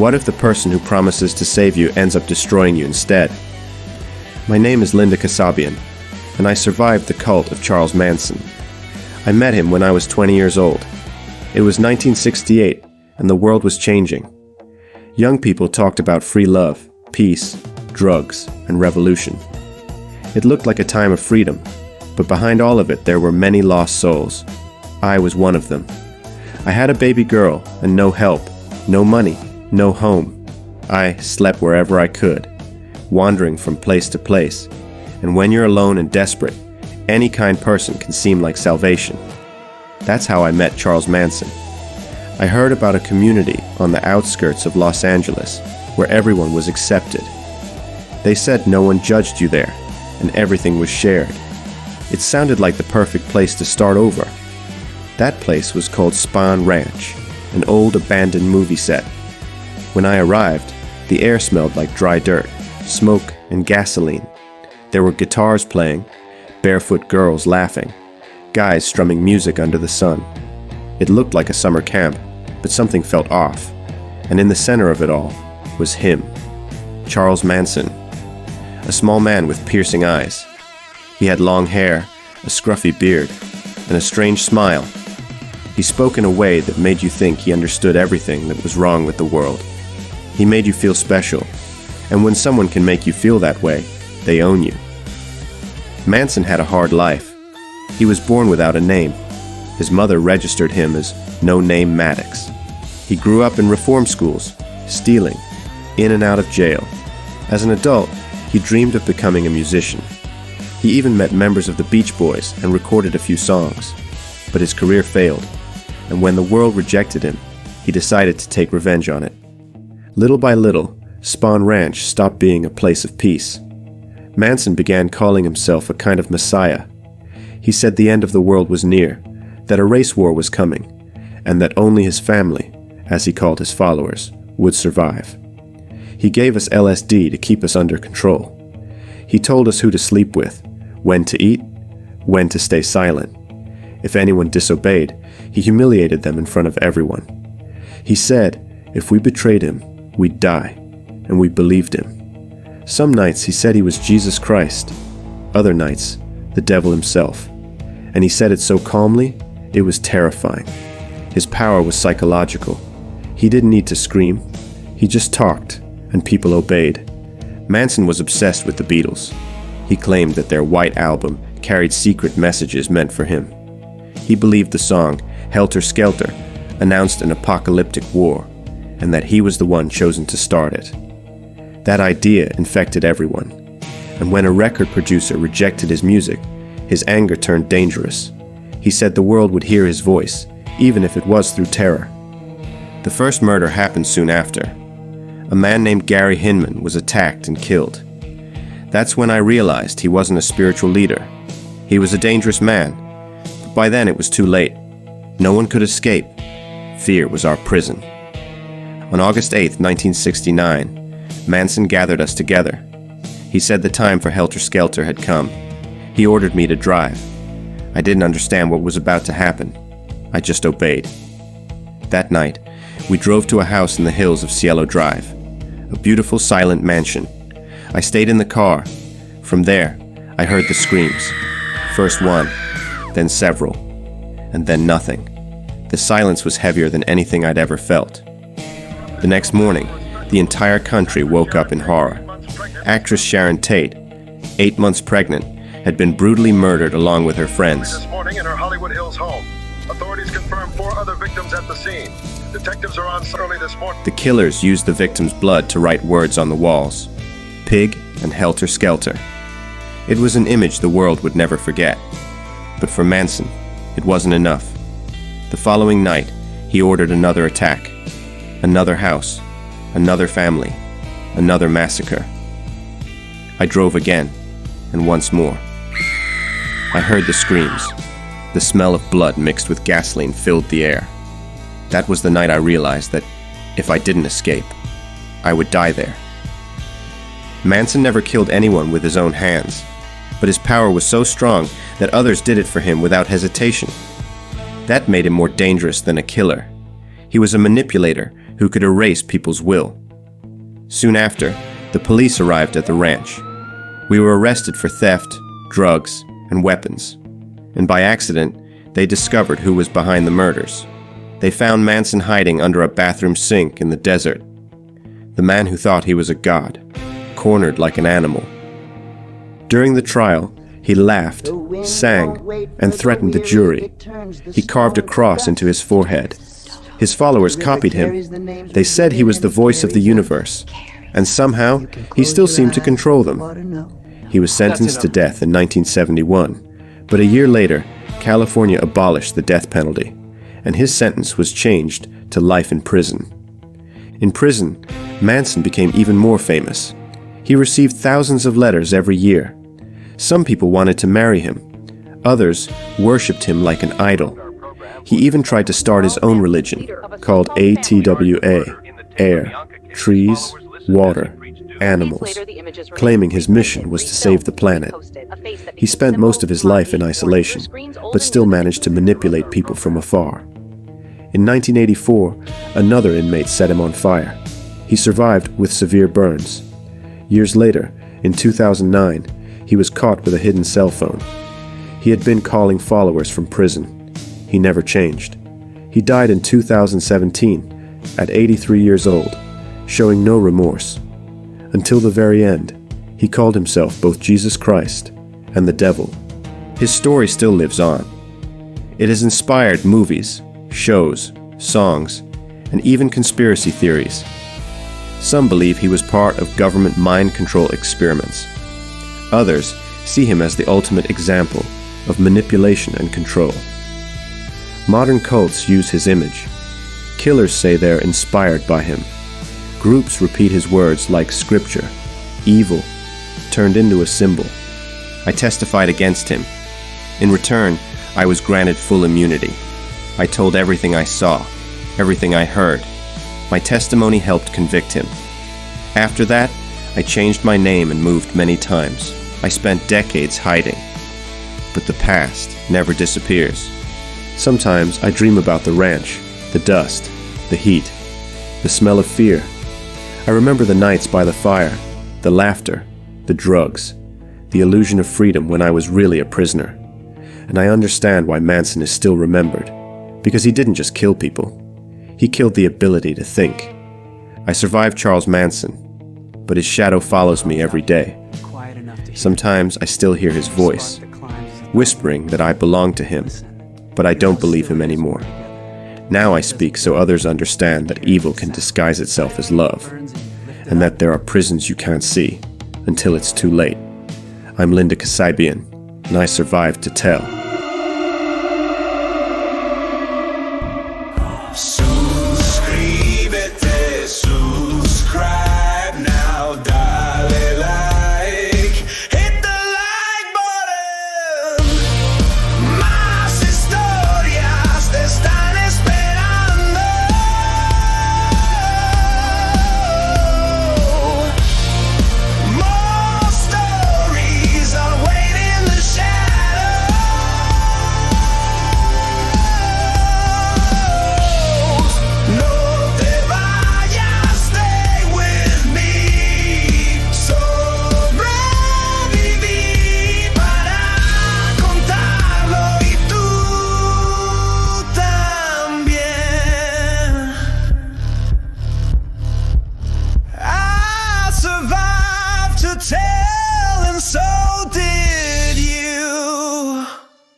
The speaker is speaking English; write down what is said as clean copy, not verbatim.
what if the person who promises to save you ends up destroying you instead? My name is Linda Kasabian, and I survived the cult of Charles Manson. I met him when I was 20 years old. It was 1968, and the world was changing. Young people talked about free love, peace, drugs, and revolution. It looked like a time of freedom, but behind all of it there were many lost souls. I was one of them. I had a baby girl and no help, no money, no home. I slept wherever I could, wandering from place to place. And when you're alone and desperate, any kind person can seem like salvation. That's how I met Charles Manson. I heard about a community on the outskirts of Los Angeles where everyone was accepted. They said no one judged you there, and everything was shared. It sounded like the perfect place to start over. That place was called Spahn Ranch, an old abandoned movie set. When I arrived, the air smelled like dry dirt, smoke, and gasoline. There were guitars playing, barefoot girls laughing, guys strumming music under the sun. It looked like a summer camp, but something felt off. And in the center of it all was him, Charles Manson, a small man with piercing eyes. He had long hair, a scruffy beard, and a strange smile. He spoke in a way that made you think he understood everything that was wrong with the world. He made you feel special, and when someone can make you feel that way, they own you. Manson had a hard life. He was born without a name. His mother registered him as No Name Maddox. He grew up in reform schools, stealing, in and out of jail. As an adult, he dreamed of becoming a musician. He even met members of the Beach Boys and recorded a few songs. But his career failed, and when the world rejected him, he decided to take revenge on it. Little by little, Spahn Ranch stopped being a place of peace. Manson began calling himself a kind of messiah. He said the end of the world was near, that a race war was coming, and that only his family, as he called his followers, would survive. He gave us LSD to keep us under control. He told us who to sleep with, when to eat, when to stay silent. If anyone disobeyed, he humiliated them in front of everyone. He said if we betrayed him, we'd die, and we believed him. Some nights he said he was Jesus Christ, other nights, the devil himself. And he said it so calmly, it was terrifying. His power was psychological. He didn't need to scream. He just talked, and people obeyed. Manson was obsessed with the Beatles. He claimed that their White Album carried secret messages meant for him. He believed the song, Helter Skelter, announced an apocalyptic war, and that he was the one chosen to start it. That idea infected everyone, and when a record producer rejected his music, his anger turned dangerous. He said the world would hear his voice, even if it was through terror. The first murder happened soon after. A man named Gary Hinman was attacked and killed. That's when I realized he wasn't a spiritual leader. He was a dangerous man, but by then it was too late. No one could escape. Fear was our prison. On August 8, 1969, Manson gathered us together. He said the time for Helter Skelter had come. He ordered me to drive. I didn't understand what was about to happen. I just obeyed. That night, we drove to a house in the hills of Cielo Drive, a beautiful silent mansion. I stayed in the car. From there, I heard the screams. First one, then several, and then nothing. The silence was heavier than anything I'd ever felt. The next morning, the entire country woke up in horror. Actress Sharon Tate, 8 months pregnant, had been brutally murdered along with her friends. This morning in her Hollywood Hills home. Authorities confirm 4 other victims at the scene. Detectives are on site early this morning. The killers used the victims' blood to write words on the walls. Pig and Helter Skelter. It was an image the world would never forget. But for Manson, it wasn't enough. The following night, he ordered another attack. Another house. Another family. Another massacre. I drove again, and once more. I heard the screams. The smell of blood mixed with gasoline filled the air. That was the night I realized that if I didn't escape, I would die there. Manson never killed anyone with his own hands, but his power was so strong that others did it for him without hesitation. That made him more dangerous than a killer. He was a manipulator, who could erase people's will. Soon after, the police arrived at the ranch. We were arrested for theft, drugs, and weapons. And by accident, they discovered who was behind the murders. They found Manson hiding under a bathroom sink in the desert. The man who thought he was a god, cornered like an animal. During the trial, he laughed, sang, and threatened the jury. He carved a cross into his forehead. His followers copied him. They said he was the voice of the universe, and somehow he still seemed to control them. He was sentenced to death in 1971, but a year later, California abolished the death penalty, and his sentence was changed to life in prison. In prison, Manson became even more famous. He received thousands of letters every year. Some people wanted to marry him. Others worshipped him like an idol. He even tried to start his own religion, called ATWA, air, trees, water, animals, claiming his mission was to save the planet. He spent most of his life in isolation, but still managed to manipulate people from afar. In 1984, another inmate set him on fire. He survived with severe burns. Years later, in 2009, he was caught with a hidden cell phone. He had been calling followers from prison. He never changed. He died in 2017, at 83 years old, showing no remorse. Until the very end, he called himself both Jesus Christ and the devil. His story still lives on. It has inspired movies, shows, songs, and even conspiracy theories. Some believe he was part of government mind control experiments. Others see him as the ultimate example of manipulation and control. Modern cults use his image. Killers say they're inspired by him. Groups repeat his words like scripture, evil, turned into a symbol. I testified against him. In return, I was granted full immunity. I told everything I saw, everything I heard. My testimony helped convict him. After that, I changed my name and moved many times. I spent decades hiding. But the past never disappears. Sometimes I dream about the ranch, the dust, the heat, the smell of fear. I remember the nights by the fire, the laughter, the drugs, the illusion of freedom when I was really a prisoner. And I understand why Manson is still remembered, because he didn't just kill people. He killed the ability to think. I survived Charles Manson, but his shadow follows me every day. Sometimes I still hear his voice, whispering that I belong to him, but I don't believe him anymore. Now I speak so others understand that evil can disguise itself as love, and that there are prisons you can't see until it's too late. I'm Linda Kasabian, and I survived to tell. Subscribe now, dale like, hit the like button. Más historias te están esperando. More stories are waiting in the shadows. No te vayas, stay with me. Sobreviví para contarlo y tú también. I survived to tell.